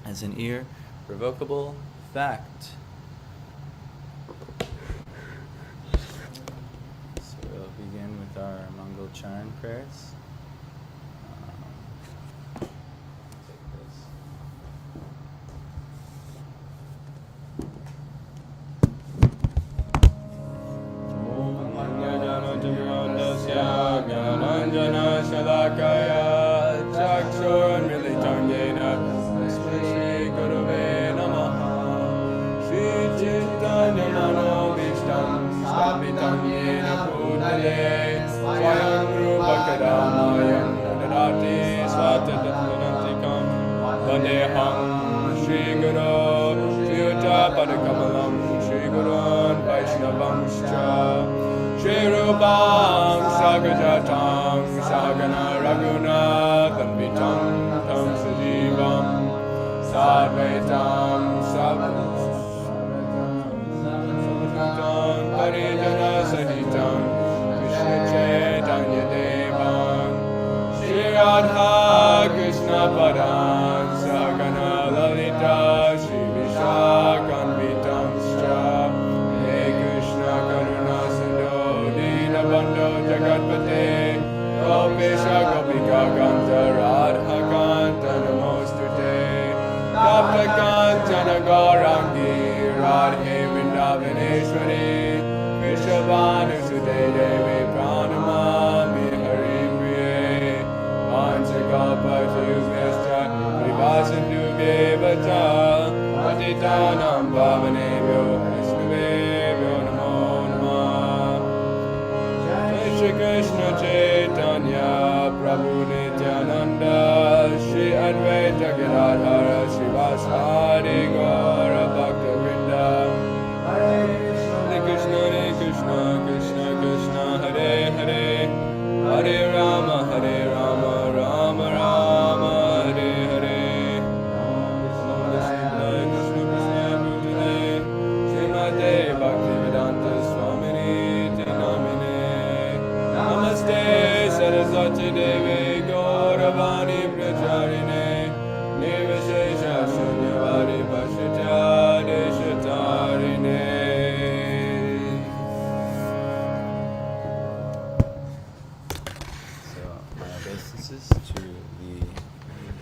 as an irrevocable fact. So we'll begin with our Mangal Charan prayers.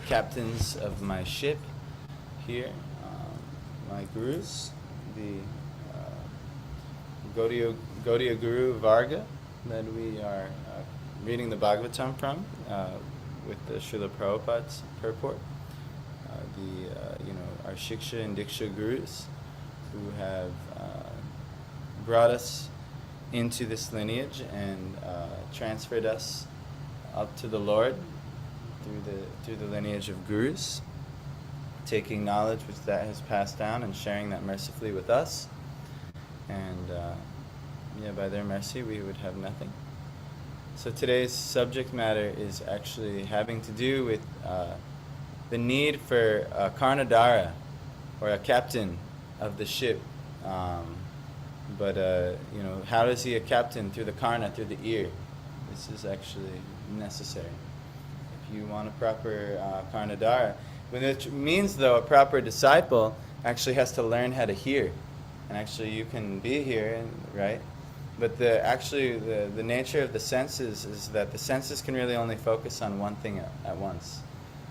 Captains of my ship here, my gurus, the Gaudiya Guru Varga that we are reading the Bhagavatam from with the Srila Prabhupada's purport, our Shiksha and Diksha Gurus who have brought us into this lineage and transferred us up to the Lord through the lineage of gurus, taking knowledge which that has passed down and sharing that mercifully with us. And by their mercy we would have nothing. So today's subject matter is actually having to do with the need for a Karnadara, or a captain of the ship. How does he a captain? Through the Karna, through the ear. This is actually necessary. You want a proper Karnadara. Which means, though, a proper disciple actually has to learn how to hear. And actually you can be here, right? But the nature of the senses is that the senses can really only focus on one thing at once.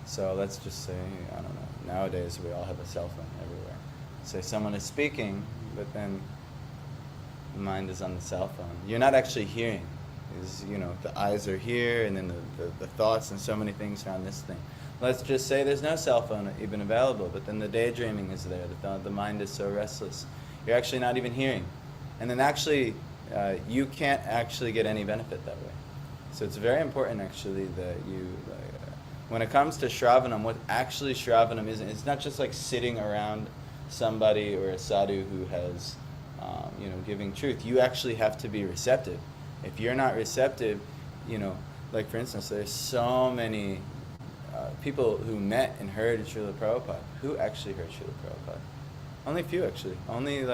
So let's just say, I don't know, nowadays we all have a cell phone everywhere. Say someone is speaking, but then the mind is on the cell phone. You're not actually hearing. The eyes are here, and then the thoughts and so many things are on this thing. Let's just say there's no cell phone even available, but then the daydreaming is there. The mind is so restless. You're actually not even hearing. And then actually, you can't actually get any benefit that way. So it's very important actually that you, when it comes to Shravanam, what actually Shravanam is, it's not just like sitting around somebody or a sadhu who has, giving truth. You actually have to be receptive. If you're not receptive, like for instance, there's so many people who met and heard Srila Prabhupada. Who actually heard Srila Prabhupada? Only a few actually. Only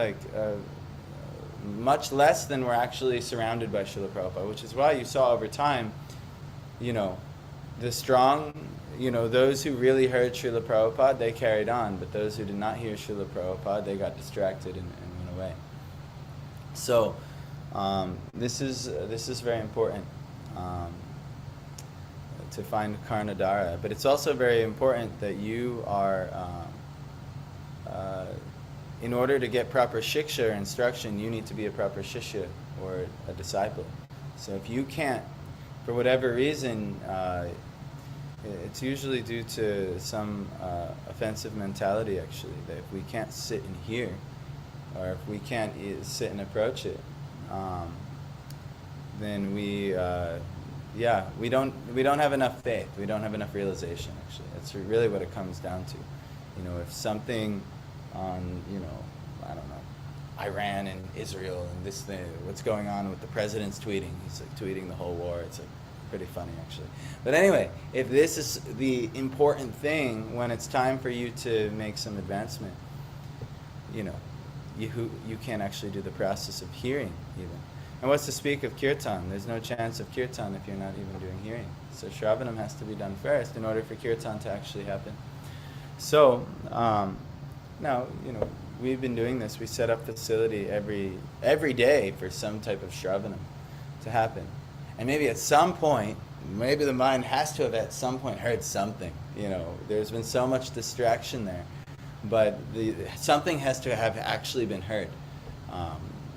much less than were actually surrounded by Srila Prabhupada, which is why you saw over time, the strong those who really heard Srila Prabhupada, they carried on, but those who did not hear Srila Prabhupada, they got distracted and went away. So this is very important to find Karnadara, but it's also very important that you are, in order to get proper shiksha or instruction, you need to be a proper shishya or a disciple. So if you can't, for whatever reason, it's usually due to some offensive mentality, actually, that if we can't sit and hear, or if we can't sit and approach it, then we don't have enough faith. We don't have enough realization, actually. That's really what it comes down to. If something on, I don't know, Iran and Israel and this thing, what's going on with the president's tweeting. He's like tweeting the whole war. It's like pretty funny, actually. But anyway, if this is the important thing when it's time for you to make some advancement, you can't actually do the process of hearing even. And what's to speak of kirtan? There's no chance of kirtan if you're not even doing hearing. So shravanam has to be done first in order for kirtan to actually happen. So now, we've been doing this. We set up facility every day for some type of shravanam to happen. And maybe at some point, maybe the mind has to have at some point heard something. There's been so much distraction there. But something has to have actually been heard.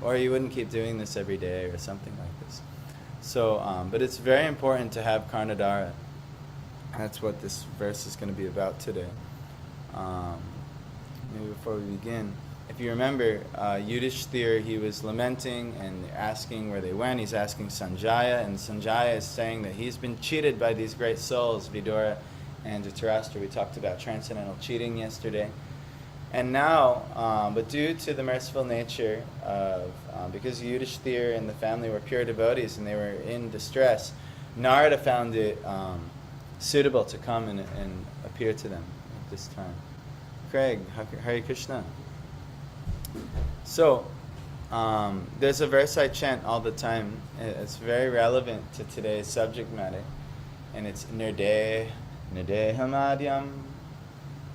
Or you wouldn't keep doing this every day or something like this. So, but it's very important to have Karnadara. That's what this verse is going to be about today. Maybe before we begin, if you remember, Yudhishthira, he was lamenting and asking where they went. He's asking Sanjaya, and Sanjaya is saying that he's been cheated by these great souls, Vidura and Dhritarashtra. We talked about transcendental cheating yesterday. And now, but due to the merciful nature of, because Yudhishthira and the family were pure devotees and they were in distress, Narada found it suitable to come and appear to them at this time. Craig, Hare Krishna. So, there's a verse I chant all the time. It's very relevant to today's subject matter. And it's Nirdeh Hamadyam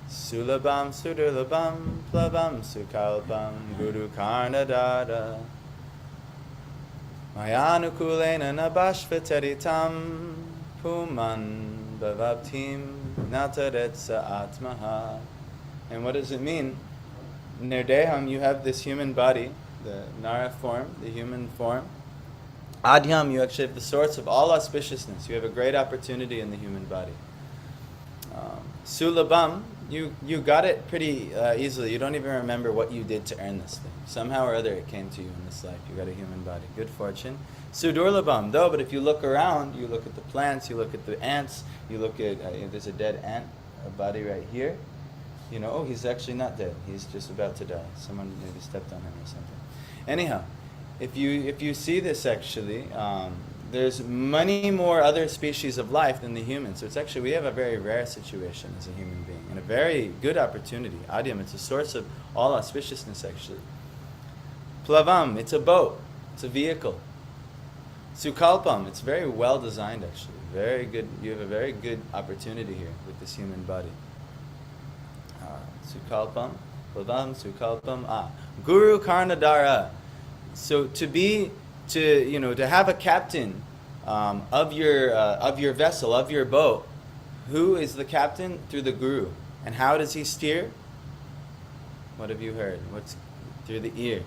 Sulabam Sudurlabam Plabam Sukalpam Guru Karnadara Mayanukulena Nabashvataritam Puman Bhavabtim Nataretsa Atmaha. And what does it mean? Nirdeham, you have this human body, the Nara form, the human form. Adhyam, you actually have the source of all auspiciousness. You have a great opportunity in the human body. Sulabam, you got it pretty easily. You don't even remember what you did to earn this thing. Somehow or other it came to you in this life. You got a human body. Good fortune. Sudurlabam, though, but if you look around, you look at the plants, you look at the ants, you look at, there's a dead ant, a body right here. Oh, he's actually not dead. He's just about to die. Someone maybe stepped on him or something. Anyhow, if you see this actually, there's many more other species of life than the human. So it's actually, we have a very rare situation as a human being and a very good opportunity. Adyam, it's a source of all auspiciousness actually. Plavam, it's a boat. It's a vehicle. Sukalpam, it's very well designed actually. Very good. You have a very good opportunity here with this human body. Sukalpam, Plavam, Sukalpam, Guru Karnadara. So to have a captain of your vessel, of your boat, who is the captain? Through the Guru. And how does he steer? What have you heard? What's through the ear?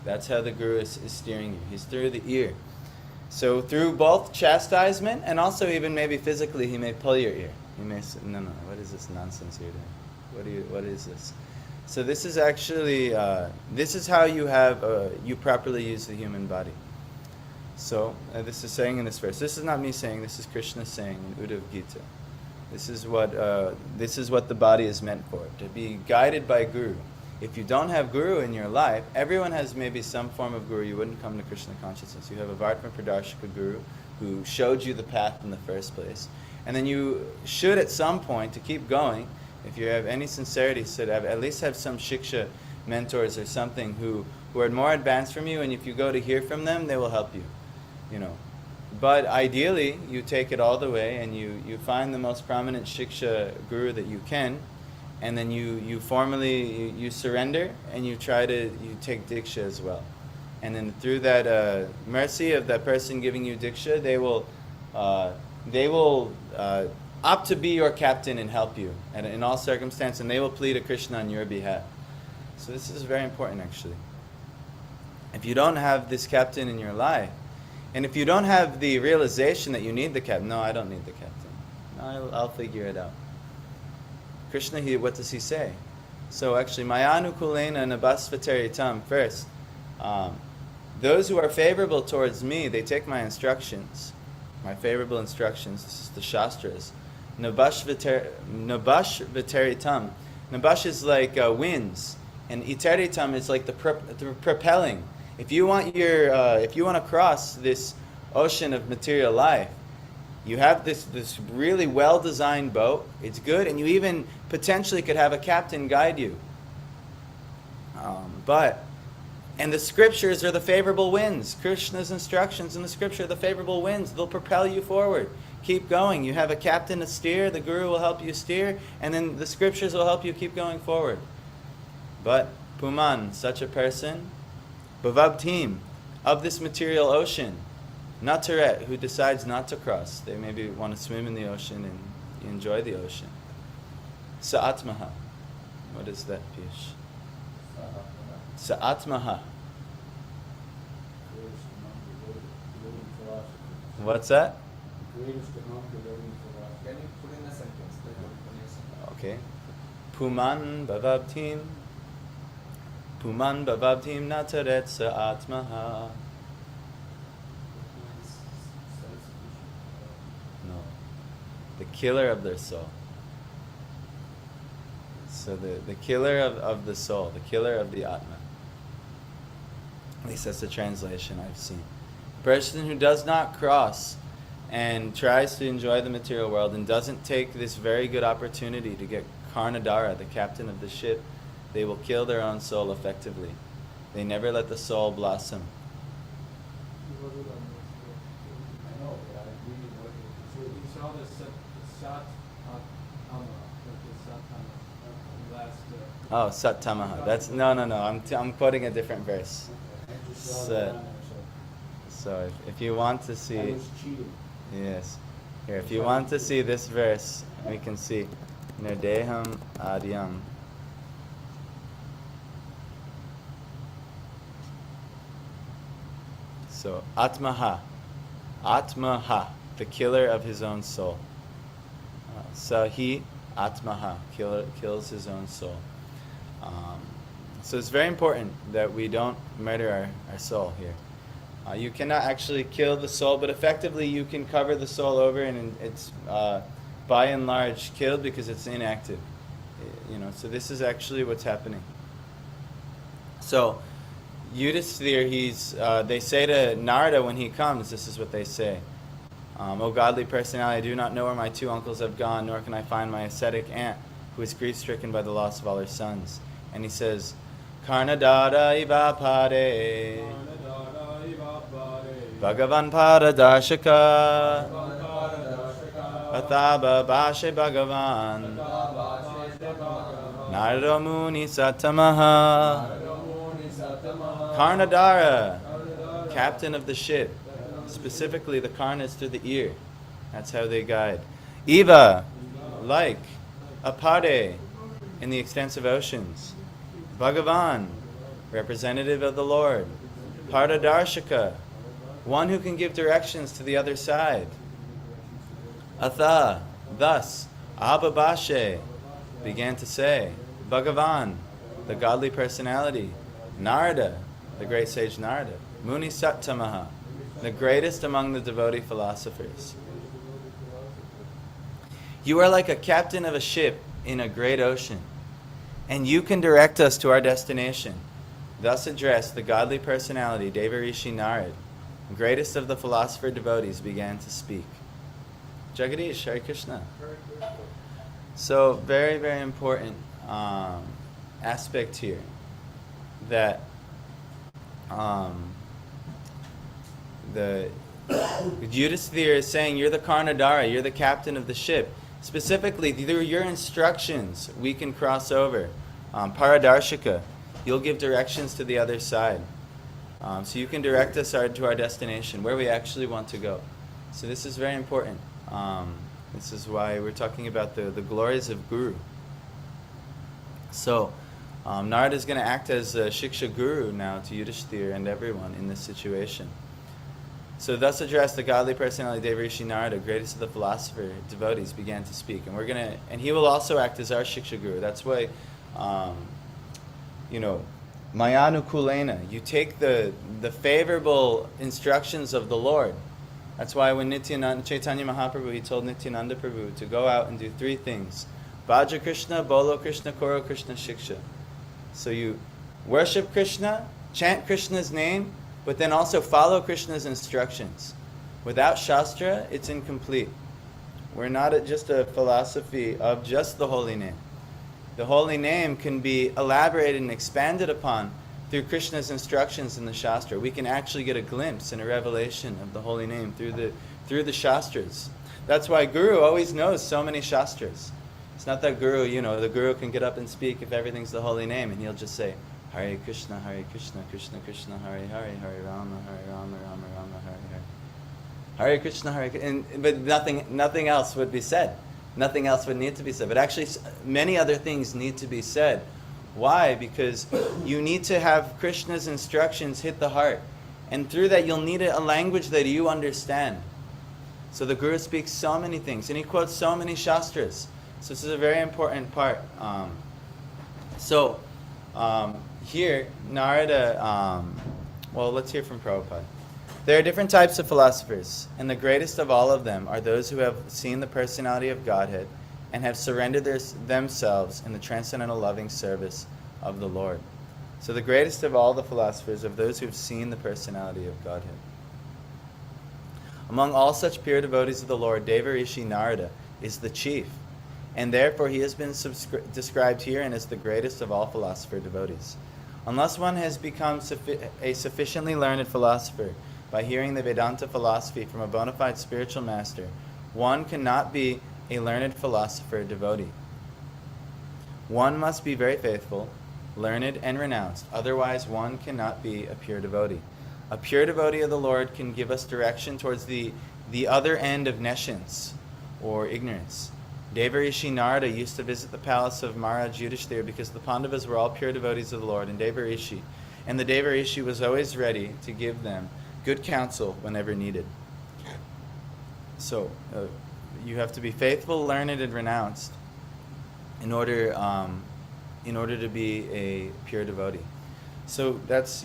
That's how the Guru is steering you. He's through the ear. So through both chastisement and also even maybe physically, he may pull your ear. He may say, no, what is this nonsense you're doing? What is this? So this is actually, this is how you have, you properly use the human body. So this is saying in this verse. This is not me saying, this is Krishna saying in Uddhav Gita. This is what the body is meant for, to be guided by Guru. If you don't have Guru in your life, everyone has maybe some form of Guru. You wouldn't come to Krishna consciousness. You have a Vartma Pradarshaka Guru who showed you the path in the first place. And then you should at some point, to keep going, if you have any sincerity, should at least have some shiksha mentors or something who are more advanced from you, and if you go to hear from them, they will help you. But ideally, you take it all the way and you find the most prominent Shiksha guru that you can, and then you formally, you surrender and you take Diksha as well. And then through that mercy of that person giving you Diksha, they will opt to be your captain and help you and in all circumstances, and they will plead to Krishna on your behalf. So this is very important actually. If you don't have this captain in your life, and if you don't have the realization that you need the captain, no, I don't need the captain. No, I'll figure it out. Krishna, what does he say? So actually, Mayanu Kulena Nabhasvateri Tam, first, those who are favorable towards me, they take my instructions, my favorable instructions, this is the Shastras. Nabhasvateri Tam. Nabash is like winds, and Iteritam is like the propelling. If you want to cross this ocean of material life, you have this really well-designed boat. It's good, and you even potentially could have a captain guide you. And the scriptures are the favorable winds. Krishna's instructions in the scripture are the favorable winds. They'll propel you forward. Keep going. You have a captain to steer. The guru will help you steer, and then the scriptures will help you keep going forward. But Puman, such a person, Bhavabtim, of this material ocean, Nataret, who decides not to cross. They maybe want to swim in the ocean and enjoy the ocean. Sa'atmaha. What is that, Pish? Sa'atmaha. What's that? Can you put in a sentence? Okay. Puman Bhavabtim. Puman Bhavabtim Nataret Sa'atmaha. No. The killer of their soul. So the killer of the soul, the killer of the Atma. At least that's the translation I've seen. A person who does not cross and tries to enjoy the material world and doesn't take this very good opportunity to get Karnadara, the captain of the ship, they will kill their own soul effectively. They never let the soul blossom. I know, but I agree with what you saw the Sat Oh, Sattamaha. That's no. I'm quoting a different verse. So if you want to see, yes, here if you want to see this verse, we can see Nirdeham Adyam. So Atmaha, the killer of his own soul. So he Atmaha kills his own soul. So it's very important that we don't murder our soul here. You cannot actually kill the soul, but effectively you can cover the soul over, and it's by and large killed because it's inactive. So this is actually what's happening. So Yudhisthira, they say to Narada when he comes, this is what they say. O godly personality, I do not know where my two uncles have gone, nor can I find my ascetic aunt, who is grief-stricken by the loss of all her sons. And he says, Karnadara iva pare, Bhagavan Paradarshaka, Athaba Bashe Bhagavan, Narada Muni Satamaha, Karnadara, captain of the ship. Specifically, the karna is through the ear. That's how they guide. Eva, like, apare, in the extensive oceans. Bhagavan, representative of the Lord. Paradarshaka, one who can give directions to the other side. Atha, thus, Abhabashe, began to say. Bhagavan, the godly personality. Narada, the great sage Narada. Muni Sattamaha, the greatest among the devotee philosophers. You are like a captain of a ship in a great ocean, and you can direct us to our destination. Thus addressed the godly personality, Devarishi Narad, greatest of the philosopher devotees, began to speak. Jagadish, Hare Krishna. So, very, very important aspect here, that Yudhisthira is saying, you're the Karnadara, you're the captain of the ship. Specifically, through your instructions, we can cross over. Paradarshika, you'll give directions to the other side. So you can direct us to our destination, where we actually want to go. So this is very important. This is why we're talking about the glories of Guru. So Narada is going to act as a Shiksha Guru now to Yudhishthira and everyone in this situation. So thus addressed the godly personality Devarishi Narada, greatest of the philosopher devotees, began to speak. And he will also act as our Shiksha Guru. That's why, Mayanu Kulena, you take the favorable instructions of the Lord. That's why when Chaitanya Mahaprabhu, he told Nityananda Prabhu to go out and do 3 things. Bhaja Krishna, Bolo Krishna, Koro Krishna, Shiksha. So you worship Krishna, chant Krishna's name, but then also follow Krishna's instructions. Without Shastra, it's incomplete. We're not just a philosophy of just the holy name. The holy name can be elaborated and expanded upon through Krishna's instructions in the Shastra. We can actually get a glimpse and a revelation of the holy name through the Shastras. That's why Guru always knows so many Shastras. It's not that Guru, the Guru can get up and speak if everything's the holy name, and he'll just say, Hare Krishna, Krishna Krishna, Hare Hare, Hare Rama, Rama Rama, Hare Hare. Hare Krishna, Hare Krishna, but nothing else would be said. Nothing else would need to be said. But actually, many other things need to be said. Why? Because you need to have Krishna's instructions hit the heart. And through that, you'll need a language that you understand. So the Guru speaks so many things, and he quotes so many Shastras. So this is a very important part. Here, Narada, let's hear from Prabhupada. There are different types of philosophers, and the greatest of all of them are those who have seen the personality of Godhead and have surrendered themselves in the transcendental loving service of the Lord. So the greatest of all the philosophers are those who have seen the personality of Godhead. Among all such pure devotees of the Lord, Devarishi Narada is the chief, and therefore he has been described here and is the greatest of all philosopher devotees. Unless one has become a sufficiently learned philosopher by hearing the Vedanta philosophy from a bona fide spiritual master, one cannot be a learned philosopher devotee. One must be very faithful, learned, and renounced. Otherwise, one cannot be a pure devotee. A pure devotee of the Lord can give us direction towards the other end of nescience or ignorance. Devarishi Narada used to visit the palace of Maharaj Yudhishthira because the Pandavas were all pure devotees of the Lord, and the Devarishi was always ready to give them good counsel whenever needed. So, you have to be faithful, learned, and renounced in order to be a pure devotee. So that's,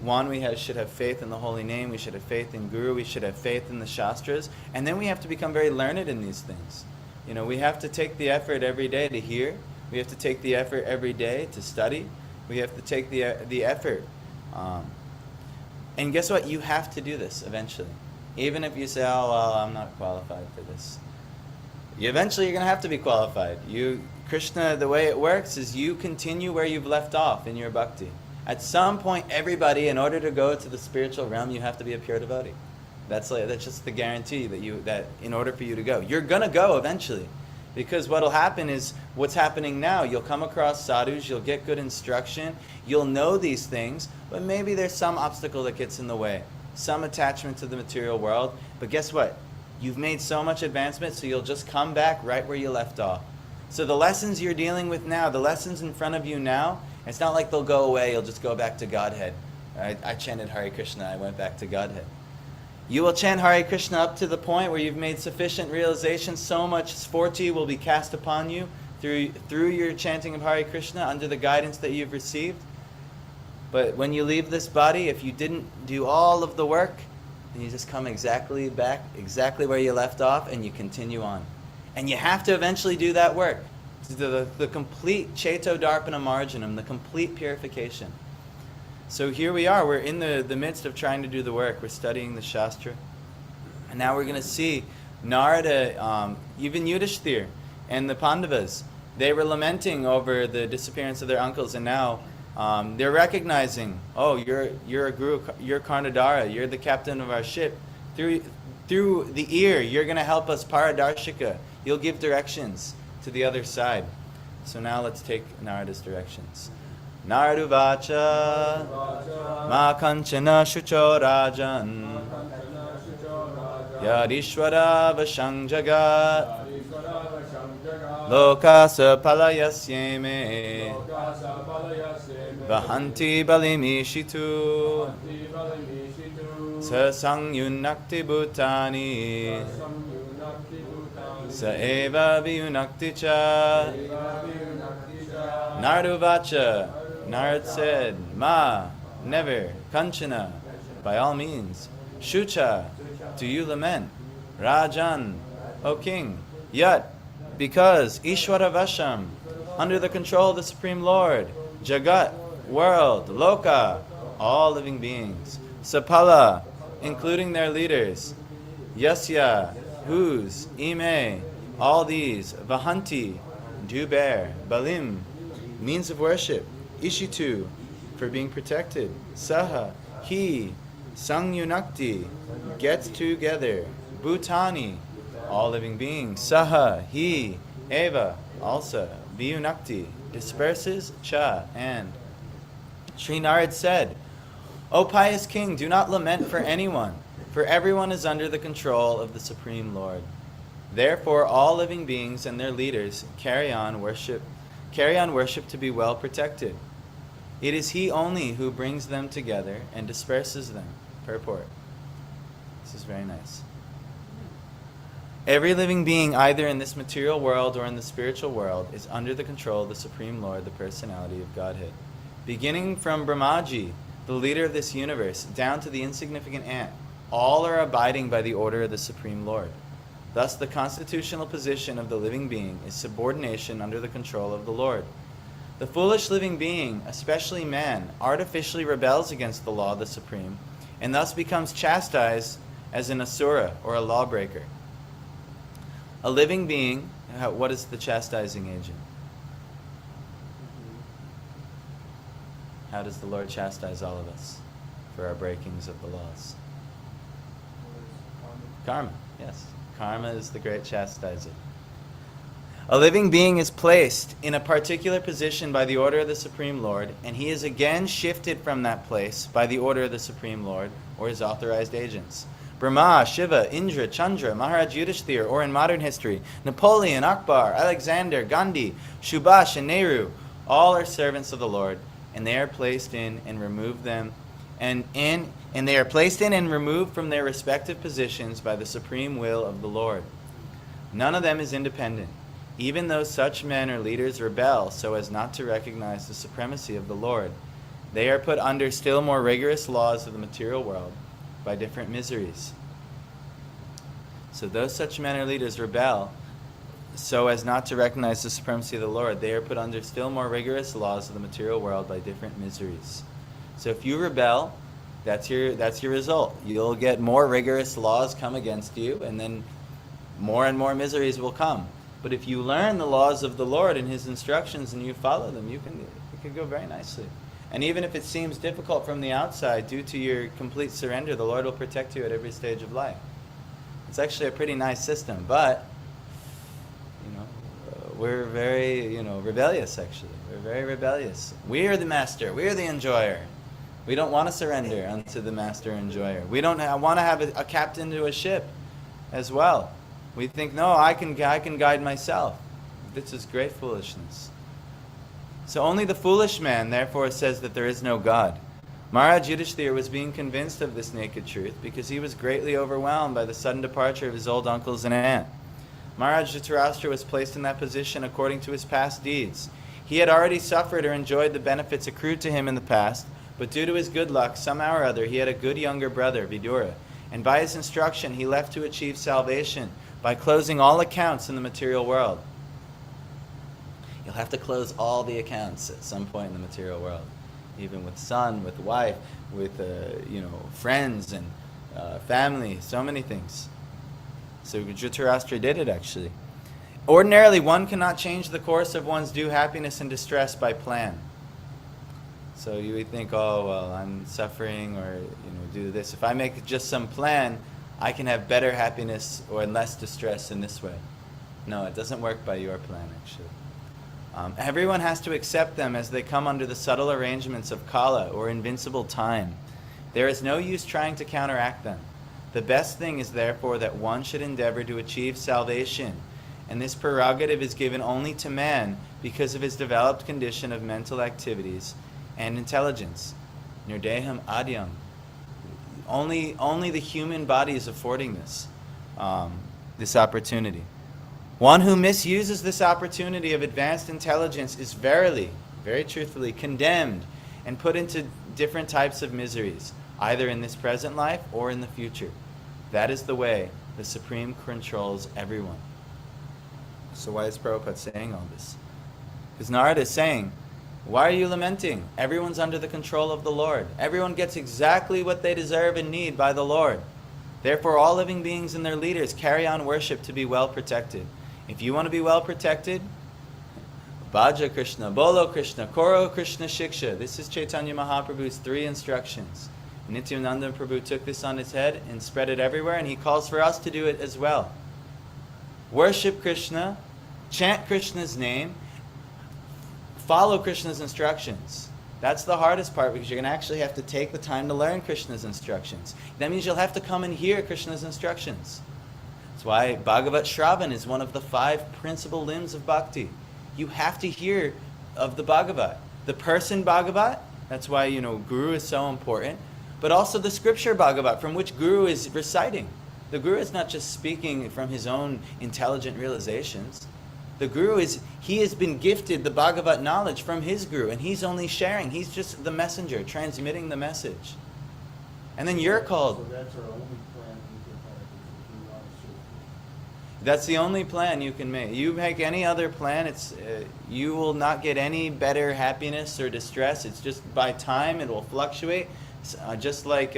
one, we should have faith in the holy name, we should have faith in Guru, we should have faith in the Shastras, and then we have to become very learned in these things. We have to take the effort every day to hear, we have to take the effort every day to study, we have to take the effort. And guess what? You have to do this eventually. Even if you say, oh, well, I'm not qualified for this. Eventually, you're going to have to be qualified. Krishna, the way it works is you continue where you've left off in your bhakti. At some point, everybody, in order to go to the spiritual realm, you have to be a pure devotee. That's just the guarantee that in order for you to go. You're going to go eventually. Because what will happen is what's happening now. You'll come across sadhus, you'll get good instruction, you'll know these things, but maybe there's some obstacle that gets in the way, some attachment to the material world. But guess what? You've made so much advancement, so you'll just come back right where you left off. So the lessons you're dealing with now, the lessons in front of you now, it's not like they'll go away, you'll just go back to Godhead. I chanted Hare Krishna, I went back to Godhead. You will chant Hare Krishna up to the point where you've made sufficient realization, so much forte will be cast upon you through your chanting of Hare Krishna under the guidance that you've received. But when you leave this body, if you didn't do all of the work, then you just come exactly where you left off, and you continue on. And you have to eventually do that work. The complete Cheto Darpana Marjanam, the complete purification. So here we are, we're in the midst of trying to do the work. We're studying the Shastra. And now we're going to see Narada, even Yudhishthira, and the Pandavas. They were lamenting over the disappearance of their uncles, and now they're recognizing, oh, you're a guru, you're Karnadara, you're the captain of our ship. Through the ear, you're going to help us paradarshika. You'll give directions to the other side. So now let's take Narada's directions. Naradu vacha ma kanchana shucho rajan yadishwara vashang jagat lokasa palayasyeme vahanti balimishitu sasang yunakti bhutani sa eva viyunakti cha. Naradu vacha, Narad said, ma, never, kanchana, by all means, shucha, do you lament, rajan, O king, yet, because Ishvara Vasham, under the control of the Supreme Lord, Jagat, world, Loka, all living beings, Sapala, including their leaders, Yasya, whose, Ime, all these, Vahanti, do bear, Balim, means of worship, Ishitu, for being protected, Saha, he, Sangyunakti, gets together, Bhutani, all living beings, Saha, he, Eva, also, Viyunakti, disperses, Cha, and. Sri Narad said, O pious king, do not lament for anyone, for everyone is under the control of the Supreme Lord. Therefore, all living beings and their leaders carry on worship to be well protected. It is he only who brings them together and disperses them. Purport. This is very nice. Every living being, either in this material world or in the spiritual world, is under the control of the Supreme Lord, the personality of Godhead. Beginning from Brahmaji, the leader of this universe, down to the insignificant ant, all are abiding by the order of the Supreme Lord. Thus, the constitutional position of the living being is subordination under the control of the Lord. The foolish living being, especially man, artificially rebels against the law of the Supreme, and thus becomes chastised as an asura, or a lawbreaker. A living being, what is the chastising agent? How does the Lord chastise all of us for our breakings of the laws? Karma, yes. Karma is the great chastiser. A living being is placed in a particular position by the order of the Supreme Lord, and he is again shifted from that place by the order of the Supreme Lord or his authorized agents. Brahma, Shiva, Indra, Chandra, Maharaj Yudhishthir, or in modern history, Napoleon, Akbar, Alexander, Gandhi, Subhash, and Nehru, all are servants of the Lord, and they are placed in and removed them, and they are placed in and removed from their respective positions by the supreme will of the Lord. None of them is independent, even though such men or leaders rebel so as not to recognize the supremacy of the Lord. They are put under still more rigorous laws of the material world by different miseries. So though such men or leaders rebel so as not to recognize the supremacy of the Lord, they are put under still more rigorous laws of the material world by different miseries. So if you rebel, that's your result. You'll get more rigorous laws come against you, and then more and more miseries will come. But if you learn the laws of the Lord and his instructions and you follow them, it can go very nicely. And even if it seems difficult from the outside, due to your complete surrender, the Lord will protect you at every stage of life. It's actually a pretty nice system, but we're very rebellious. Actually, we're very rebellious. We are the master. We are the enjoyer. We don't want to surrender unto the master enjoyer. We don't want to have a captain to a ship as well. We think, no, I can guide myself. This is great foolishness. So only the foolish man, therefore, says that there is no God. Maharaj Yudhishthir was being convinced of this naked truth because he was greatly overwhelmed by the sudden departure of his old uncles and aunt. Maharaj Dhritarashtra was placed in that position according to his past deeds. He had already suffered or enjoyed the benefits accrued to him in the past, but due to his good luck, somehow or other, he had a good younger brother, Vidura, and by his instruction, he left to achieve salvation by closing all accounts in the material world. You'll have to close all the accounts at some point in the material world, even with son, with wife, with friends and family, so many things. So Dhritarashtra did it, actually. Ordinarily, one cannot change the course of one's due happiness and distress by plan. So you would think, oh, well, I'm suffering, or do this. If I make just some plan, I can have better happiness or less distress in this way. No, it doesn't work by your plan, actually. Everyone has to accept them as they come under the subtle arrangements of Kala, or invincible time. There is no use trying to counteract them. The best thing is therefore that one should endeavor to achieve salvation, and this prerogative is given only to man because of his developed condition of mental activities and intelligence. Nirdeham adyam. Only the human body is affording this opportunity. One who misuses this opportunity of advanced intelligence is verily, very truthfully, condemned and put into different types of miseries, either in this present life or in the future. That is the way the Supreme controls everyone. So why is Prabhupada saying all this? Because Narada is saying, why are you lamenting? Everyone's under the control of the Lord. Everyone gets exactly what they deserve and need by the Lord. Therefore, all living beings and their leaders carry on worship to be well protected. If you want to be well protected, Bhaja Krishna, Bolo Krishna, Koro Krishna Shiksha. This is Chaitanya Mahaprabhu's 3 instructions. Nityananda Prabhu took this on his head and spread it everywhere, and he calls for us to do it as well. Worship Krishna, chant Krishna's name, follow Krishna's instructions. That's the hardest part, because you're going to actually have to take the time to learn Krishna's instructions. That means you'll have to come and hear Krishna's instructions. That's why Bhagavat Shravan is one of the 5 principal limbs of bhakti. You have to hear of the Bhagavat. The person Bhagavat, that's why, Guru is so important, but also the scripture Bhagavat, from which Guru is reciting. The Guru is not just speaking from his own intelligent realizations. The Guru he has been gifted the Bhagavat knowledge from his Guru, and he's only sharing. He's just the messenger, transmitting the message. And then you're called. So that's our only plan we can have, is if we want to serve. That's the only plan you can make. You make any other plan, you will not get any better happiness or distress. It's just by time, it will fluctuate. Just like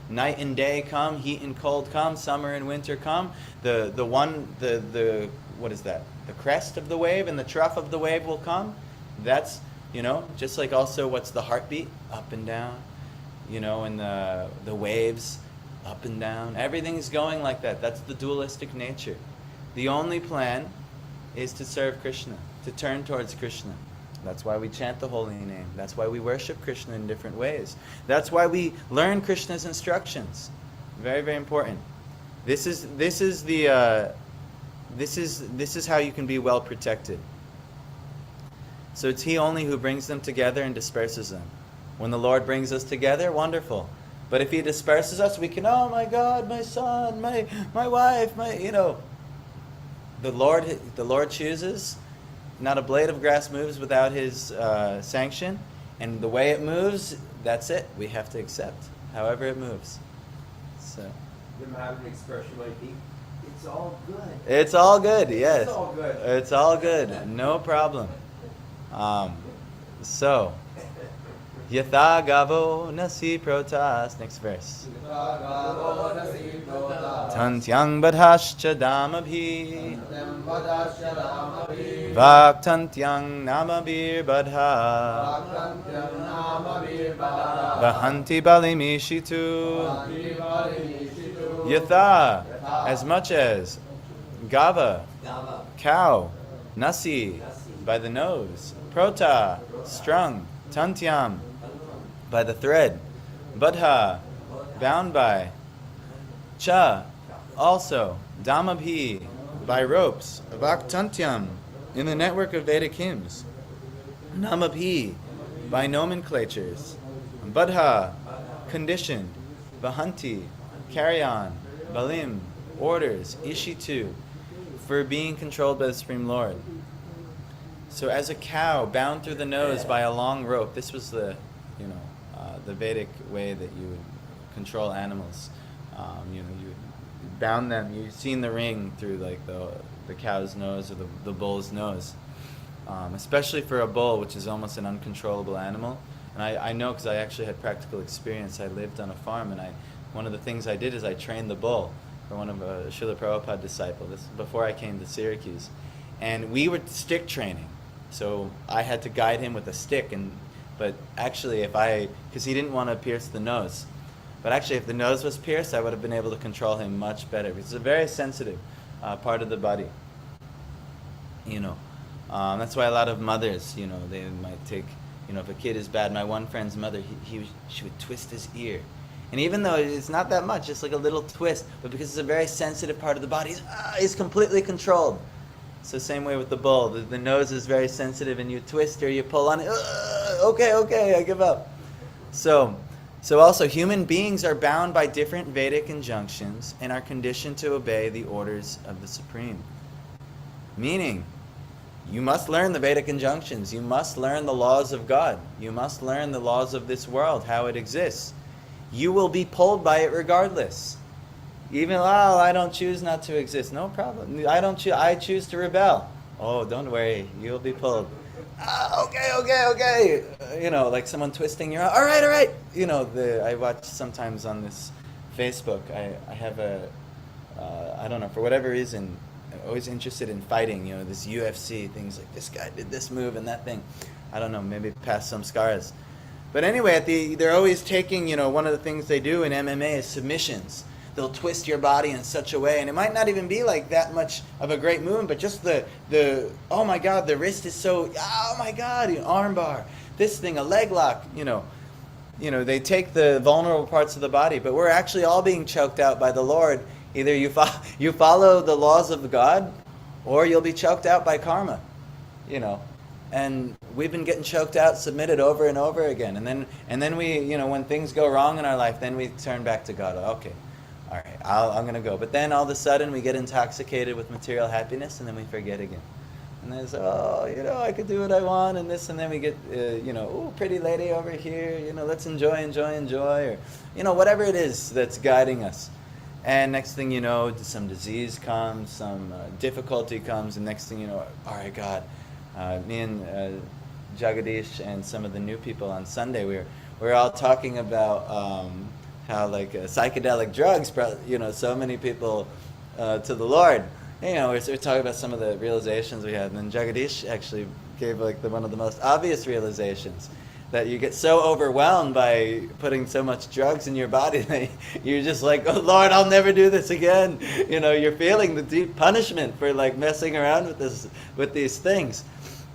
night and day come, heat and cold come, summer and winter come. What is that? The crest of the wave and the trough of the wave will come. That's, just like also what's the heartbeat? Up and down. And the waves, up and down. Everything's going like that. That's the dualistic nature. The only plan is to serve Krishna, to turn towards Krishna. That's why we chant the holy name. That's why we worship Krishna in different ways. That's why we learn Krishna's instructions. Very, very important. This is how you can be well protected. So it's He only who brings them together and disperses them. When the Lord brings us together, wonderful. But if He disperses us, we can, oh my God, my son, my wife, The Lord chooses. Not a blade of grass moves without His sanction. And the way it moves, that's it. We have to accept, however it moves. So. You ever have an expression like, it's all good? It's all good, yes. It's all good. It's all good. No problem. So, Yatha gavo nasi protas. Next verse. Tantyang badhascha damabhi. Vaktantyang namabir badha. Vahanti balimishitu. Yatha, as much as. Gava, cow. Nasi, by the nose. Prota, strung. Tantyam, by the thread. Badha, bound by. Cha, also. Damabhi, by ropes. Vaktantyam, in the network of Vedic hymns. Namabhi, by nomenclatures. Badha, conditioned. Vahanti, carry on. Balim, orders. Ishitu, for being controlled by the Supreme Lord. So as a cow bound through the nose by a long rope, this was the Vedic way that you would control animals. You bound them. You've seen the ring through like the cow's nose or the bull's nose, especially for a bull, which is almost an uncontrollable animal. And I know because I actually had practical experience. I lived on a farm, and one of the things I did is I trained the bull for one of a Srila Prabhupada disciple. This before I came to Syracuse, and we were stick training. So I had to guide him with a stick, but actually because he didn't want to pierce the nose, But actually, if the nose was pierced, I would have been able to control him much better. Because it's a very sensitive part of the body. That's why a lot of mothers, they might take, if a kid is bad. My one friend's mother, she would twist his ear. And even though it's not that much, just like a little twist, but because it's a very sensitive part of the body, he's completely controlled. It's the same way with the bull. The nose is very sensitive, and you twist or you pull on it. Okay, I give up. So also, human beings are bound by different Vedic injunctions and are conditioned to obey the orders of the Supreme. Meaning, you must learn the Vedic injunctions. You must learn the laws of God. You must learn the laws of this world, how it exists. You will be pulled by it regardless. Even, I don't choose not to exist. No problem. I choose to rebel. Oh, don't worry. You'll be pulled. Okay. Like someone twisting your arm. All right. I watch sometimes on this Facebook. I have I don't know, for whatever reason, I'm always interested in fighting. This UFC, things like this guy did this move and that thing. I don't know, maybe past some scars. But anyway, they're always taking, one of the things they do in MMA is submissions. They'll twist your body in such a way, and it might not even be like that much of a great movement, but just the oh my God, the wrist is so, oh my God, arm bar, this thing, a leg lock, they take the vulnerable parts of the body, but we're actually all being choked out by the Lord. Either you follow the laws of God, or you'll be choked out by karma, And we've been getting choked out, submitted over and over again, and then we, when things go wrong in our life, then we turn back to God. Okay. All right, I'm going to go. But then all of a sudden we get intoxicated with material happiness, and then we forget again. And there's, I could do what I want, and this, and then we get, pretty lady over here, let's enjoy, or, whatever it is that's guiding us. And next thing you know, some disease comes, some difficulty comes, and next thing you know, all right, God, me and Jagadish and some of the new people on Sunday, we were all talking about how psychedelic drugs brought so many people to the Lord. We're talking about some of the realizations we had, and then Jagadish actually gave one of the most obvious realizations, that you get so overwhelmed by putting so much drugs in your body that you're just like, oh Lord, I'll never do this again. You're feeling the deep punishment for messing around with these things,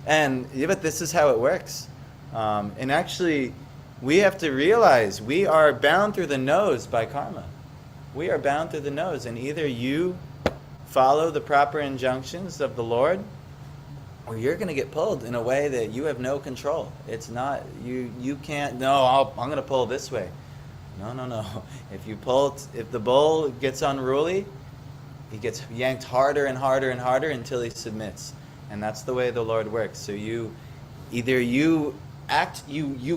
but this is how it works, and actually. We have to realize we are bound through the nose by karma. We are bound through the nose, and either you follow the proper injunctions of the Lord, or you're going to get pulled in a way that you have no control. It's not, you can't, no, I'm going to pull this way. No. If the bull gets unruly, he gets yanked harder and harder and harder until he submits. And that's the way the Lord works. So you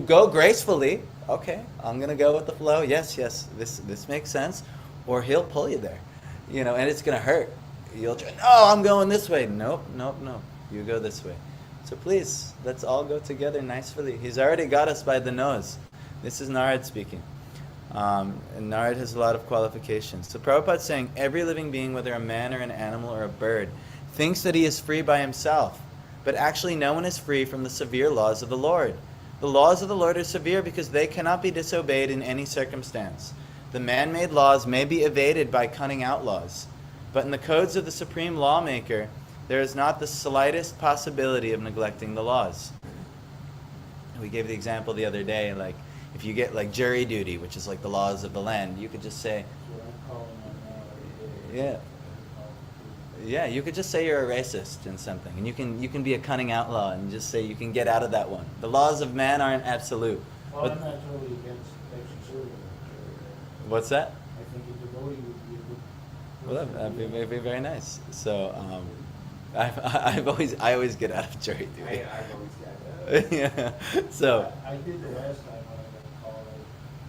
go gracefully. Okay, I'm gonna go with the flow. Yes, this makes sense. Or he'll pull you there, and it's gonna hurt. You'll try. No, I'm going this way. Nope. You go this way. So please, let's all go together nicely. He's already got us by the nose. This is Narad speaking, and Narad has a lot of qualifications. So Prabhupada's saying every living being, whether a man or an animal or a bird, thinks that he is free by himself. But actually no one is free from the severe laws of the Lord. The laws of the Lord are severe because they cannot be disobeyed in any circumstance. The man-made laws may be evaded by cunning outlaws, but in the codes of the supreme lawmaker, there is not the slightest possibility of neglecting the laws. We gave the example the other day, if you get jury duty, which is the laws of the land, you could just say, Yeah, you could just say you're a racist in something, and you can be a cunning outlaw and just say you can get out of that one. The laws of man aren't absolute. Well, I'm not totally against exercising. What's that? I think a devotee would be a good. Well, that'd be very nice. So, I always get out of jury duty. I've always got that. Yeah. So. I did the last time when I got called.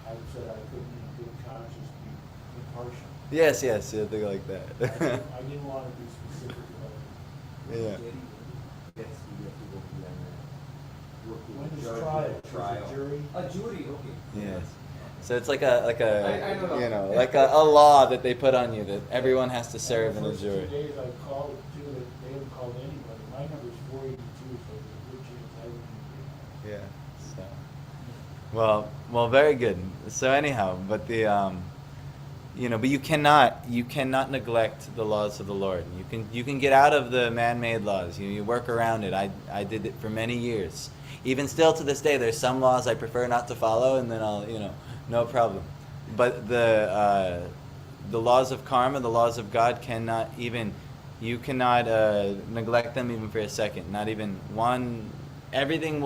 I said I couldn't in good conscience be impartial. Yes, thing like that. I didn't want to be specific about it. Yeah. When is trial? Is it jury? A jury, okay. Yes. So it's like a I don't know. a law that they put on you that everyone has to serve in a The jury. first 2 days I called too, that they haven't called anybody. My number's 482, so there's a good chance I wouldn't Yeah. So. Well, very good. So anyhow, but but you cannot neglect the laws of the Lord. You can get out of the man-made laws. You work around it. I did it for many years. Even still to this day, there's some laws I prefer not to follow, and then I'll, no problem. But the laws of karma, the laws of God, you cannot neglect them even for a second. Not even one. You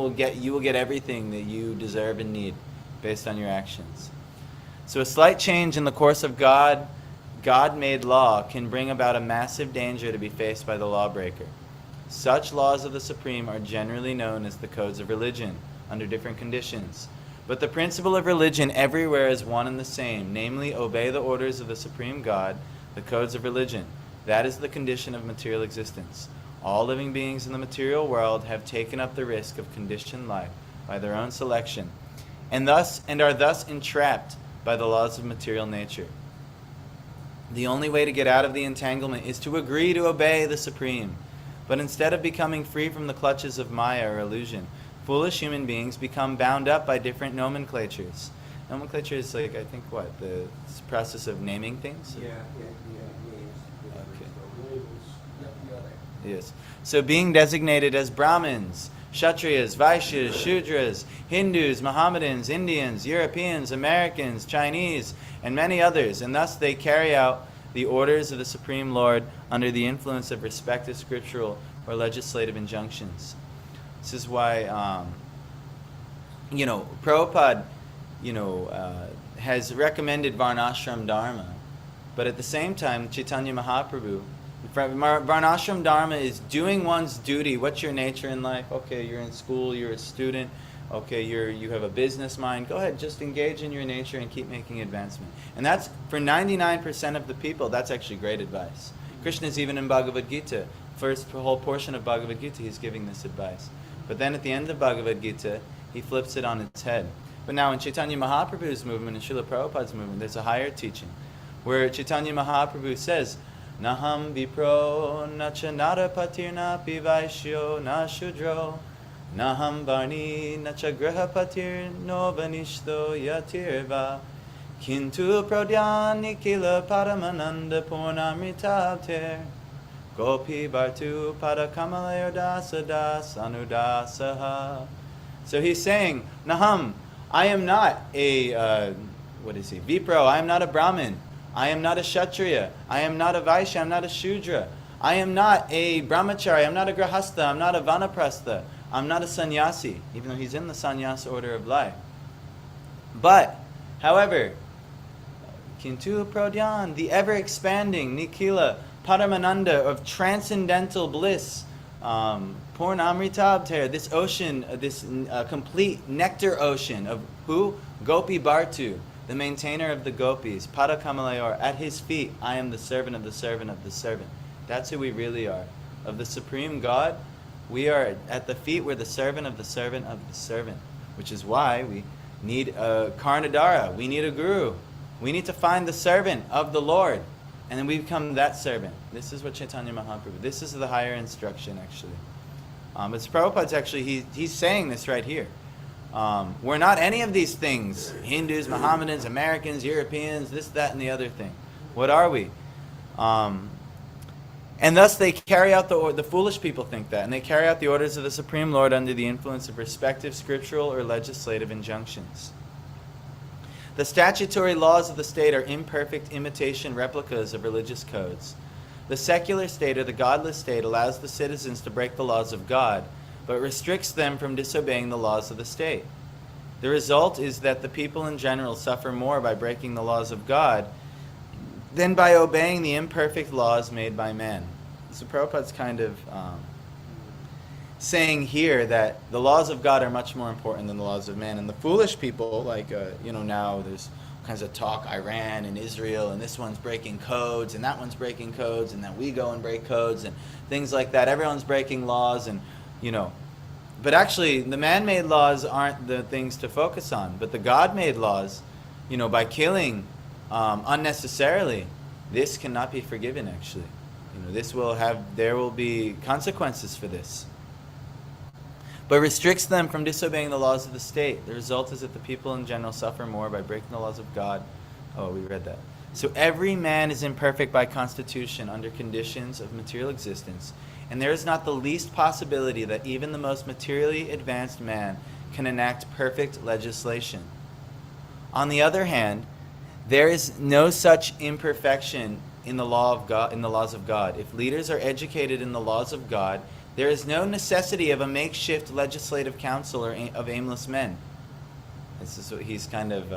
will get everything that you deserve and need based on your actions. So a slight change in the course of God-made law can bring about a massive danger to be faced by the lawbreaker. Such laws of the Supreme are generally known as the codes of religion, under different conditions. But the principle of religion everywhere is one and the same, namely, obey the orders of the Supreme God, the codes of religion. That is the condition of material existence. All living beings in the material world have taken up the risk of conditioned life by their own selection, and are thus entrapped by the laws of material nature. The only way to get out of the entanglement is to agree to obey the Supreme. But instead of becoming free from the clutches of Maya or illusion, foolish human beings become bound up by different nomenclatures. Nomenclature is like, I think, the process of naming things? Yeah. Okay. Yes. So being designated as Brahmins, Kshatriyas, Vaishyas, Shudras, Hindus, Mohammedans, Indians, Europeans, Americans, Chinese, and many others, and thus they carry out the orders of the Supreme Lord under the influence of respective scriptural or legislative injunctions. This is why, Prabhupada, has recommended Varnashram Dharma, but at the same time, Chaitanya Mahaprabhu, Varnashram Dharma is doing one's duty. What's your nature in life? Okay, you're in school, you're a student. Okay, you have a business mind. Go ahead, just engage in your nature and keep making advancement. And that's, for 99% of the people, that's actually great advice. Krishna's even in Bhagavad Gita. First whole portion of Bhagavad Gita, he's giving this advice. But then at the end of Bhagavad Gita, he flips it on its head. But now in Chaitanya Mahaprabhu's movement and Srila Prabhupada's movement, there's a higher teaching, where Chaitanya Mahaprabhu says, Naham vipro nacha narapatir pi vaishyo na shudro Naham varni nacha grahapatir no vanishto yatirva Kintu prodhyani kila paramananda purnamritabter Gopi bartu padakamalayar dasa das anudasaha. So he's saying, Naham, I am not a, Vipro, I am not a Brahmin. I am not a Kshatriya. I am not a Vaishya. I am not a Shudra. I am not a Brahmachari. I am not a Grahastha. I am not a Vanaprastha. I am not a sannyasi, even though he's in the sannyasa order of life. But, however, Kintu Prodhyan, the ever-expanding Nikila Paramananda of transcendental bliss, Purnamritabter, this ocean, this complete nectar ocean of who? Gopi Bartu, the maintainer of the gopis, Padakamalayar, at his feet, I am the servant of the servant of the servant. That's who we really are. Of the Supreme God, we are at the feet, we're the servant of the servant of the servant, which is why we need a Karnadara, we need a guru. We need to find the servant of the Lord, and then we become that servant. This is what Chaitanya Mahaprabhu, this is the higher instruction actually. But Prabhupada's actually, he's saying this right here. We're not any of these things. Hindus, Mohammedans, Americans, Europeans, this, that, and the other thing. What are we? And thus they carry out the foolish people think that, and they carry out the orders of the Supreme Lord under the influence of respective scriptural or legislative injunctions. The statutory laws of the state are imperfect imitation replicas of religious codes. The secular state or the godless state allows the citizens to break the laws of God, but restricts them from disobeying the laws of the state. The result is that the people in general suffer more by breaking the laws of God than by obeying the imperfect laws made by man. So Prabhupada's kind of saying here that the laws of God are much more important than the laws of man. And the foolish people, like, now there's all kinds of talk, Iran and Israel, and this one's breaking codes, and that one's breaking codes, and then we go and break codes, and things like that. Everyone's breaking laws, and, But actually, the man-made laws aren't the things to focus on. But the God-made laws, by killing unnecessarily, this cannot be forgiven, actually. There will be consequences for this. but restricts them from disobeying the laws of the state. The result is that the people in general suffer more by breaking the laws of God. Oh, we read that. So every man is imperfect by constitution under conditions of material existence, and there is not the least possibility that even the most materially advanced man can enact perfect legislation. On the other hand, there is no such imperfection in the law of God, in the laws of God. If leaders are educated in the laws of God, there is no necessity of a makeshift legislative council or of aimless men. This is what he's kind of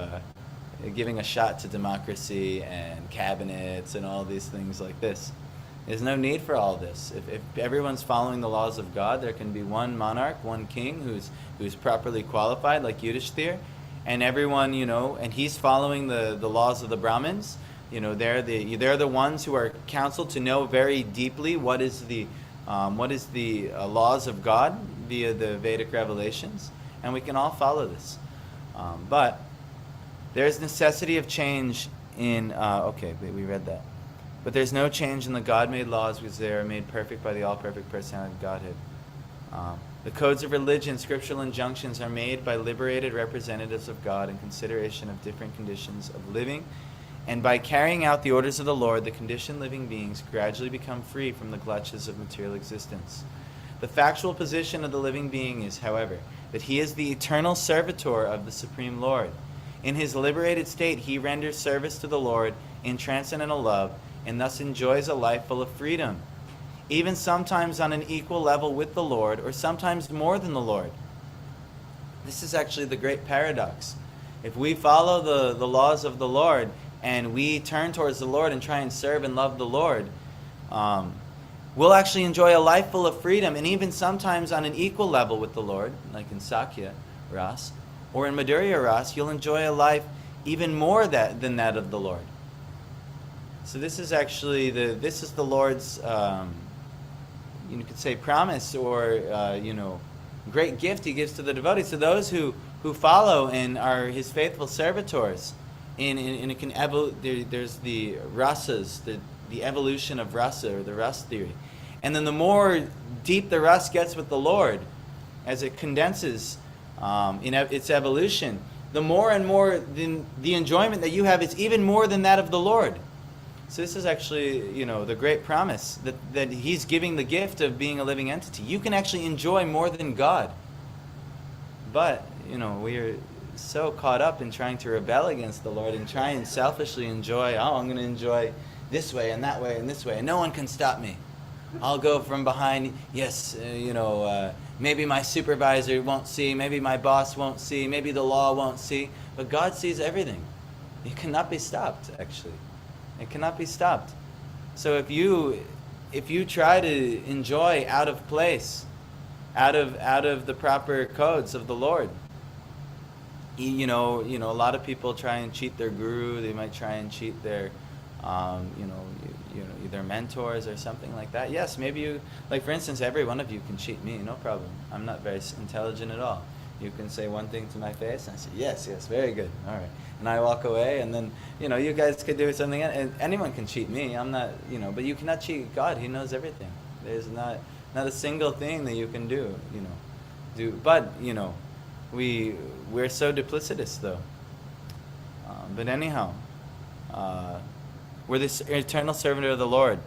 giving a shot to democracy and cabinets and all these things like this. There's no need for all this. If everyone's following the laws of God, there can be one monarch, one king who's properly qualified, like Yudhishthir, and everyone, and he's following the laws of the Brahmins. They're the ones who are counseled to know very deeply what is the laws of God via the Vedic revelations, and we can all follow this. But there's necessity of change in. We read that. But there's no change in the God-made laws because they are made perfect by the all-perfect personality of Godhead. The codes of religion, scriptural injunctions are made by liberated representatives of God in consideration of different conditions of living. And by carrying out the orders of the Lord, the conditioned living beings gradually become free from the clutches of material existence. The factual position of the living being is, however, that he is the eternal servitor of the Supreme Lord. In his liberated state, he renders service to the Lord in transcendental love and thus enjoys a life full of freedom, even sometimes on an equal level with the Lord, or sometimes more than the Lord. This is actually the great paradox. If we follow the laws of the Lord, and we turn towards the Lord and try and serve and love the Lord, we'll actually enjoy a life full of freedom, and even sometimes on an equal level with the Lord, like in Sakya Ras, or in Madhurya Ras, you'll enjoy a life even more than that of the Lord. So this is actually the Lord's, you could say, promise, or great gift he gives to the devotees, to those who follow and are his faithful servitors. There's the rasas, the evolution of rasa, or the ras theory. And then the more deep the ras gets with the Lord, as it condenses in its evolution, the more and more the enjoyment that you have is even more than that of the Lord. So this is actually, the great promise that he's giving the gift of being a living entity. You can actually enjoy more than God. But, we are so caught up in trying to rebel against the Lord and try and selfishly enjoy, I'm going to enjoy this way and that way and this way, and no one can stop me. I'll go from behind, yes, maybe my supervisor won't see, maybe my boss won't see, maybe the law won't see, but God sees everything. It cannot be stopped, actually. It cannot be stopped. So if you try to enjoy out of place, out of the proper codes of the Lord, a lot of people try and cheat their guru. They might try and cheat their, their mentors or something like that. Yes, maybe you, like for instance, every one of you can cheat me, no problem. I'm not very intelligent at all. You can say one thing to my face, and I say, yes, very good, all right. And I walk away, and then, you guys could do something, and anyone can cheat me. I'm not, but you cannot cheat God. He knows everything. There's not a single thing that you can do, But, we're so duplicitous, though. But anyhow, we're this eternal servant of the Lord.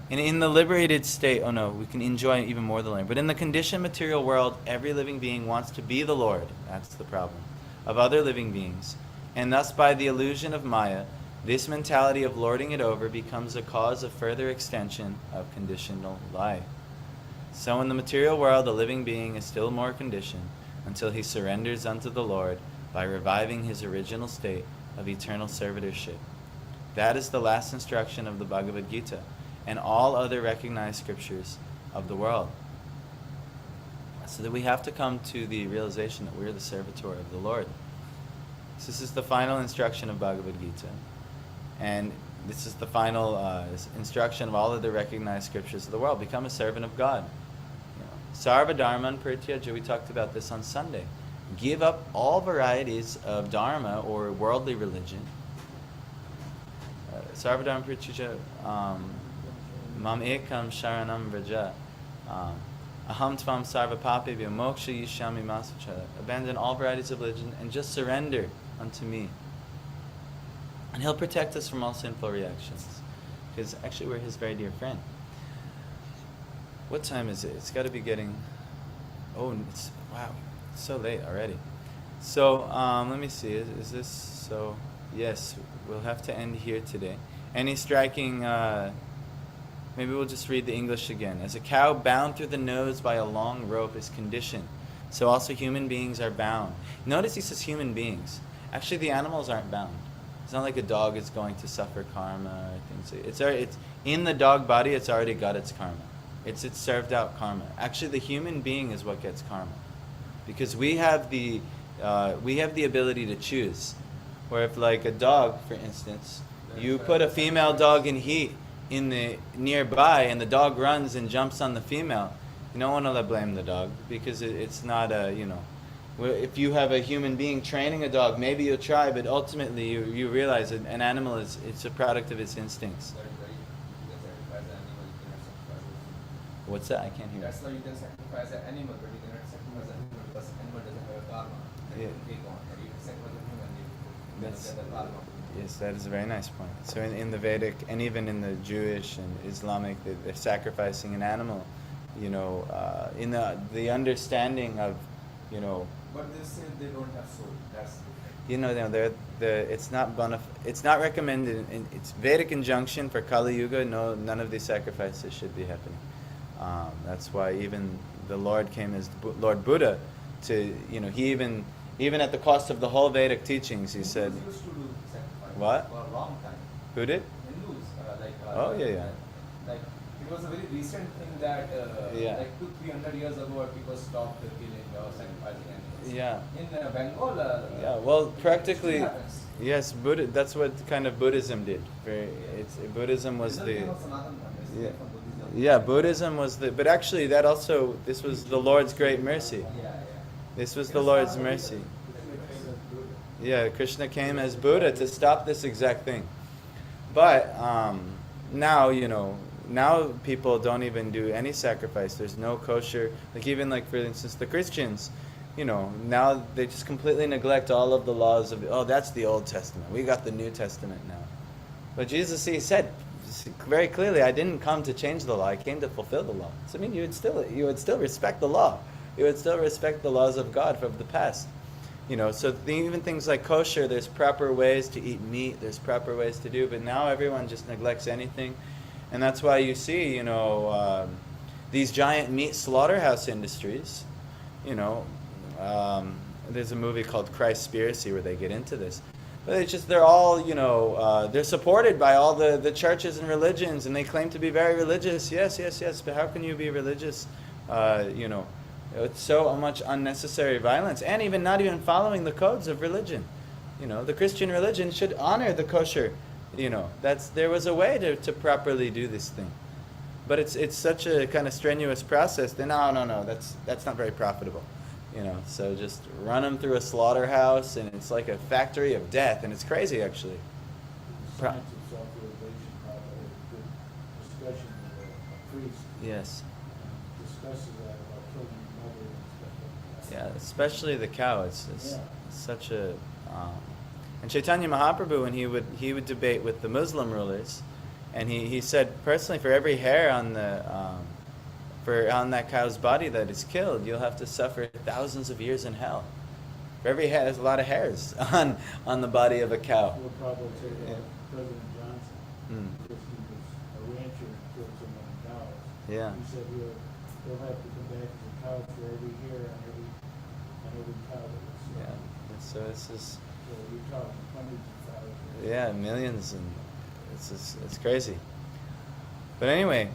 And in the liberated state, we can enjoy even more the Lord. But in the conditioned material world, every living being wants to be the Lord. That's the problem. Of other living beings. And thus, by the illusion of Maya, this mentality of lording it over becomes a cause of further extension of conditional life. So in the material world, the living being is still more conditioned until he surrenders unto the Lord by reviving his original state of eternal servitorship. That is the last instruction of the Bhagavad Gita and all other recognized scriptures of the world. So that we have to come to the realization that we're the servitor of the Lord. So this is the final instruction of Bhagavad Gita. And this is the final instruction of all of the recognized scriptures of the world. Become a servant of God. Sarva dharman prityaja, we talked about this on Sunday. Give up all varieties of dharma or worldly religion. Sarva dharman prityaja mam ekam sharanam vraja. Aham tvam sarva papebhyo moksha yishami masvacha. Abandon all varieties of religion and just surrender unto me. And he'll protect us from all sinful reactions. Because actually we're his very dear friend. What time is it? It's got to be getting... Oh, wow. It's so late already. So, let me see. Is this... So, yes, we'll have to end here today. Any striking... maybe we'll just read the English again. As a cow bound through the nose by a long rope is conditioned, so also human beings are bound. Notice he says human beings. Actually, the animals aren't bound. It's not like a dog is going to suffer karma or things. It's in the dog body. It's already got its karma. It's served out karma. Actually, the human being is what gets karma, because we have the ability to choose. Where if, like a dog, for instance, you put a female dog in heat in the nearby, and the dog runs and jumps on the female, you don't want to blame the dog, because it's not a, if you have a human being training a dog, maybe you'll try, but ultimately you realize that an animal it's a product of its instincts. What's that? I can't hear. That's why you can sacrifice an animal, but you cannot sacrifice an animal because animal doesn't have a karma. Yeah. You can sacrifice a human, you That's- get the karma. Yes, that is a very nice point. So in the Vedic, and even in the Jewish and Islamic, they're sacrificing an animal, in the understanding of, But they say they don't have soul. That's different. it's not recommended. It's Vedic injunction for Kali Yuga. No, none of these sacrifices should be happening. That's why even the Lord came as Lord Buddha to, he even at the cost of the whole Vedic teachings, he said, Hindus used to do sacrifice What? for a long time. who did? Hindus, Oh, yeah. Like it was a very recent thing that Yeah. like 200-300 years ago people stopped killing or sacrificing animals. Yeah. In Bengal, Yeah, well, it practically, still happens. yes, that's what kind of Buddhism did. Buddhism was Isn't the... it from Sanatana Dharma? It's Yeah. from Buddhism. Yeah, Buddhism was but actually this was the Lord's great mercy. Yeah. This was the Lord's mercy. Yeah, Krishna came as Buddha to stop this exact thing. But now people don't even do any sacrifice. There's no kosher. Like for instance, the Christians, now they just completely neglect all of the laws of, that's the Old Testament. We got the New Testament now. But Jesus, he said very clearly, I didn't come to change the law. I came to fulfill the law. So you would still respect the law. You would still respect the laws of God from the past. So even things like kosher, there's proper ways to eat meat, there's proper ways to do, but now everyone just neglects anything. And that's why you see, these giant meat slaughterhouse industries, there's a movie called Christspiracy where they get into this. But they're all, they're supported by all the churches and religions, and they claim to be very religious. Yes, but how can you be religious, It's so much unnecessary violence, and not even following the codes of religion. The Christian religion should honor the kosher. There was a way to properly do this thing, but it's such a kind of strenuous process. Then no, that's not very profitable. So just run them through a slaughterhouse, and it's like a factory of death, and it's crazy actually. The science of self-realization, I had a good discussion with a priest. Yes. Discusses that about killing your mother and stuff like that. Yeah, especially the cow. It's Yeah. such a. And Chaitanya Mahaprabhu, when he would debate with the Muslim rulers, and he said personally, for every hair on on that cow's body that is killed, you'll have to suffer thousands of years in hell. For every hair, there's a lot of hairs on the body of a cow. We'll probably say that Yeah. President Johnson, because he was a rancher and killed so many cows. Yeah. He said he'll have to come back as a cow for every hair on every cow that was Yeah. slaughtered. And so it's just. So you're talking hundreds of thousands. Yeah, millions, and it's crazy. But anyway,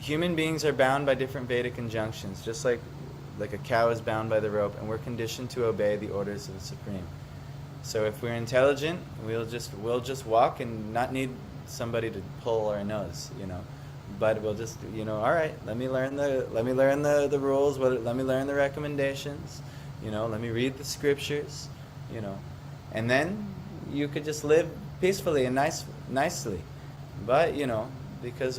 human beings are bound by different Vedic injunctions, just like a cow is bound by the rope, and we're conditioned to obey the orders of the Supreme. So if we're intelligent, we'll just walk and not need somebody to pull our nose, But we'll just, all right, let me learn the rules. Let me learn the recommendations. Let me read the scriptures. And then you could just live peacefully and nicely. But because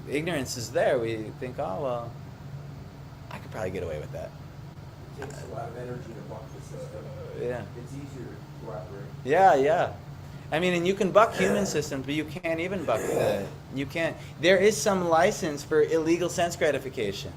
ignorance is there, we think, oh, well, I could probably get away with that. It takes a lot of energy to buck the system. Yeah. It's easier to cooperate. Yeah. I mean, and you can buck human systems, but you can't even buck you can't. There is some license for illegal sense gratification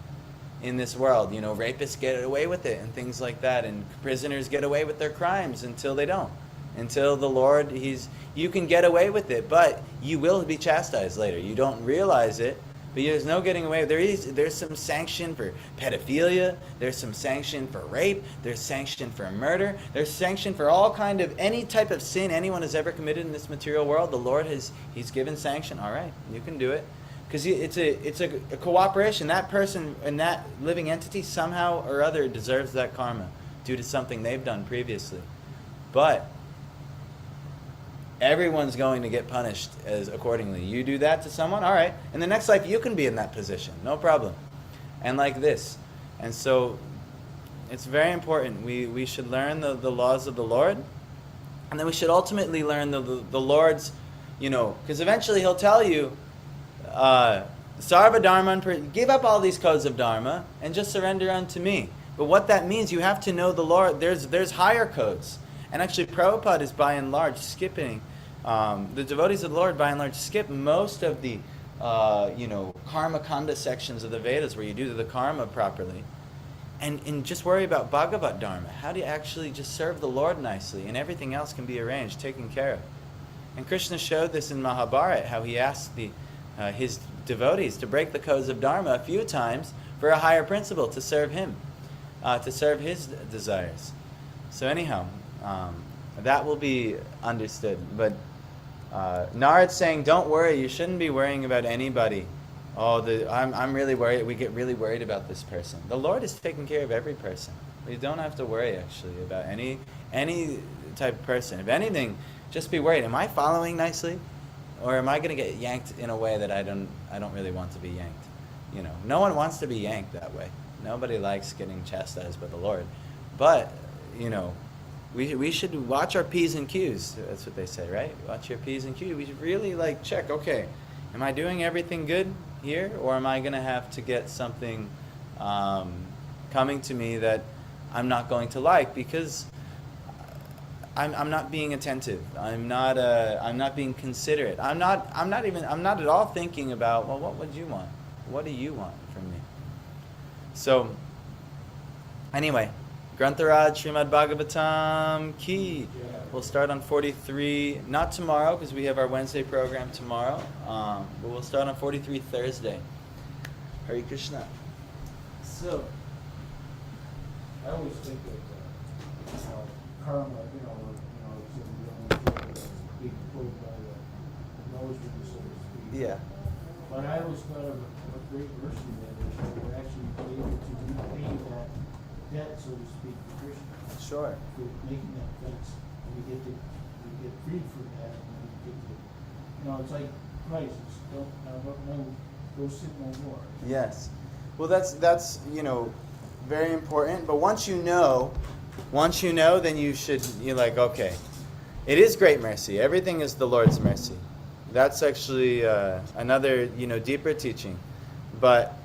in this world. You know, rapists get away with it and things like that, and prisoners get away with their crimes until they don't. Until the Lord, you can get away with it, but you will be chastised later. You don't realize it, but there's no getting away. There's some sanction for pedophilia. There's some sanction for rape. There's sanction for murder. There's sanction for all kind of any type of sin anyone has ever committed in this material world. The Lord He's given sanction. All right, you can do it, because it's a cooperation. That person and that living entity somehow or other deserves that karma due to something they've done previously, but everyone's going to get punished as accordingly. You do that to someone, all right. In the next life, you can be in that position, no problem. And like this. And so, it's very important. We should learn the laws of the Lord. And then we should ultimately learn the Lord's, because eventually He'll tell you, Sarva Dharma, give up all these codes of Dharma and just surrender unto me. But what that means, you have to know the Lord. There's higher codes. And actually, Prabhupada is by and large skipping, the devotees of the Lord by and large skip most of the, karma kanda sections of the Vedas where you do the karma properly. And just worry about Bhagavat Dharma. How do you actually just serve the Lord nicely? And everything else can be arranged, taken care of. And Krishna showed this in Mahabharata, how he asked his devotees to break the codes of Dharma a few times for a higher principle, to serve him, to serve his desires. So anyhow, that will be understood. But Narad's saying, don't worry, you shouldn't be worrying about anybody. Oh, I'm really worried. We get really worried about this person. The Lord is taking care of every person. We don't have to worry, actually, about any type of person. If anything, just be worried. Am I following nicely? Or am I going to get yanked in a way that I don't really want to be yanked? No one wants to be yanked that way. Nobody likes getting chastised by the Lord. But, we should watch our P's and Q's. That's what they say, right? Watch your P's and Q's. We should really check, okay, am I doing everything good here? Or am I going to have to get something coming to me that I'm not going to like because I'm not being attentive. I'm not being considerate. I'm not at all thinking about, well, what would you want? What do you want from me? So, anyway, Grantharaj Srimad Bhagavatam Ki. We'll start on 43, not tomorrow because we have our Wednesday program tomorrow, but we'll start on 43 Thursday. Hare Krishna. So, I always think that karma, it's being pulled by the nose, so to speak. Yeah. But I always thought of a great verse in that is that we're actually able to repay that debt, so to speak, to Krishna. Sure. For making that fence, and we get freed from that, and we get to, it's like Christ. It's go sin no more. Yes. Well, that's very important. But once you know, then you're like, okay, it is great mercy. Everything is the Lord's mercy. That's actually another deeper teaching. But